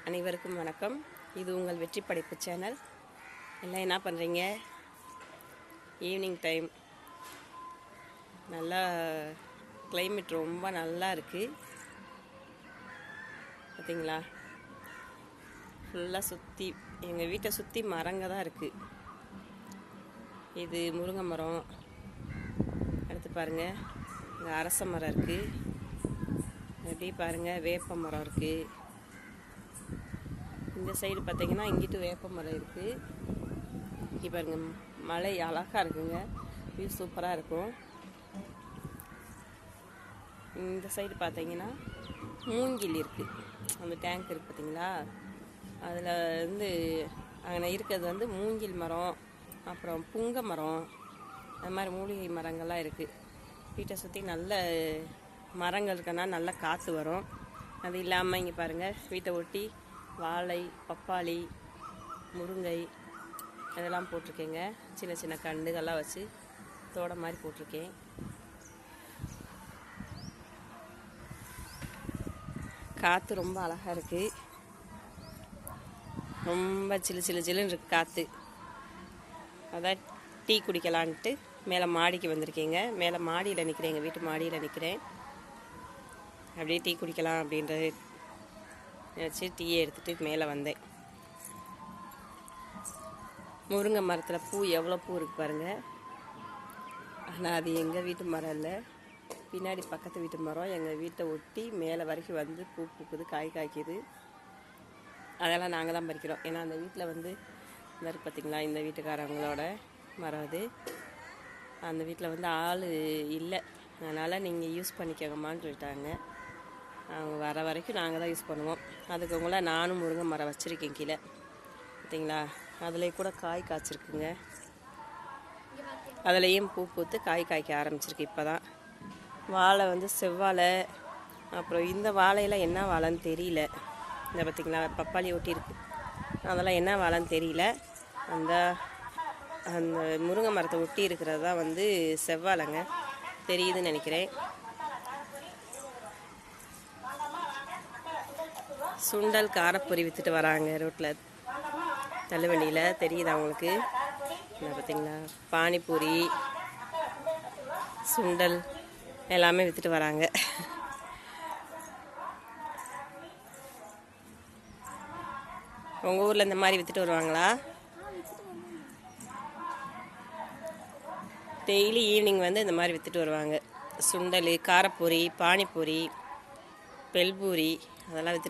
அனைவருக்கும் வணக்கம். இது உங்கள் வெற்றி படைப்பு சேனல். எல்லாம் என்ன பண்ணுறீங்க? ஈவினிங் டைம், நல்லா கிளைமேட் ரொம்ப நல்லா இருக்குது. பார்த்தீங்களா? ஃபுல்லாக சுற்றி எங்கள் வீட்டை சுற்றி மரங்க தான் இருக்குது. இது முருங்கை மரம், அடுத்து பாருங்கள் இங்கே அரச மரம் இருக்குது, அப்படியே பாருங்கள் வேப்ப மரம் இருக்குது. இந்த சைடு பார்த்தீங்கன்னா இங்கிட்டு வேப்ப மரம் இருக்குது. இங்கே பாருங்கள் மலை அழகாக இருக்குங்க, வியூ சூப்பராக இருக்கும். இந்த சைடு பார்த்தீங்கன்னா மூங்கில் இருக்குது, அந்த டேங்க் இருக்குது பார்த்தீங்களா, அதில் அங்கே இருக்கிறது மூங்கில் மரம், அப்புறம் புங்க மரம், அது மாதிரி மூலிகை மரங்கள்லாம் இருக்குது. வீட்டை சுற்றி நல்ல மரங்கள் இருக்கனா நல்லா காற்று வரும். அது இல்லாமல் இங்கே பாருங்கள் வீட்டை ஒட்டி வாழை, பப்பாளி, முருங்கை இதெல்லாம் போட்டிருக்கேங்க. சின்ன சின்ன கண்டுகள்லாம் வச்சு தோட மாதிரி போட்டிருக்கேன். காற்று ரொம்ப அழகாக இருக்குது, ரொம்ப சில்லுன்னு இருக்குது காற்று. அதான் டீ குடிக்கலான்ட்டு மேலே மாடிக்கு வந்திருக்கேங்க. மேலே மாடியில் நிற்கிறேன், எங்கள் வீட்டு மாடியில் நிற்கிறேன். அப்படியே டீ குடிக்கலாம் அப்படின்றது வச்சு டீயை எடுத்துகிட்டு மேலே வந்தேன். முருங்கை மரத்தில் பூ எவ்வளோ பூ இருக்குது பாருங்கள். ஆனால் அது எங்கள் வீட்டு மரம் இல்லை, பின்னாடி பக்கத்து வீட்டு மரம். எங்கள் வீட்டை ஒட்டி மேலே வரைக்கும் வந்து பூ பூக்குது, காய் காய்க்குது. அதெல்லாம் நாங்கள் தான் பறிக்கிறோம். ஏன்னா அந்த வீட்டில் இந்த பார்த்திங்களா, இந்த வீட்டுக்காரவங்களோட மரம் அது. அந்த வீட்டில் ஆள் இல்லை, அதனால் நீங்கள் யூஸ் பண்ணிக்கோங்கம்மான்னு சொல்லிட்டாங்க. அவங்க வர வரைக்கும் நாங்கள் தான் யூஸ் பண்ணுவோம். அதுக்குங்கள நானும் முருங்கை மரம் வச்சுருக்கேன் கீழே பார்த்தீங்களா. அதில் கூட காய் காய்ச்சிருக்குங்க, அதுலேயும் பூ பூத்து காய் காய்க்க ஆரம்பிச்சிருக்கு இப்போ தான். வாழை செவ்வாழை, அப்புறம் இந்த வாழையெல்லாம் என்ன வாழைன்னு தெரியல. இந்த பார்த்திங்களா பப்பாளி ஒட்டியிருக்கு, அதெல்லாம் என்ன வாழைன்னு தெரியல. அந்த முருங்கை மரத்தை ஒட்டி இருக்கிறது தான் செவ்வாழைங்க தெரியுதுன்னு நினைக்கிறேன். சுண்டல் காரப்பொரி விற்றுட்டு வராங்க ரோட்டில், தள்ளுவண்டியில் தெரியுது அவங்களுக்கு. என்ன பார்த்தீங்களா, பானிபூரி, சுண்டல் எல்லாமே விற்றுட்டு வராங்க. உங்கள் ஊரில் இந்த மாதிரி விற்றுட்டு வருவாங்களா? டெய்லி ஈவினிங் இந்த மாதிரி விற்றுட்டு வருவாங்க. சுண்டல், காரப்பொரி, பானிபூரி, பெல்பூரி அதெல்லாம் விற்றுட்டு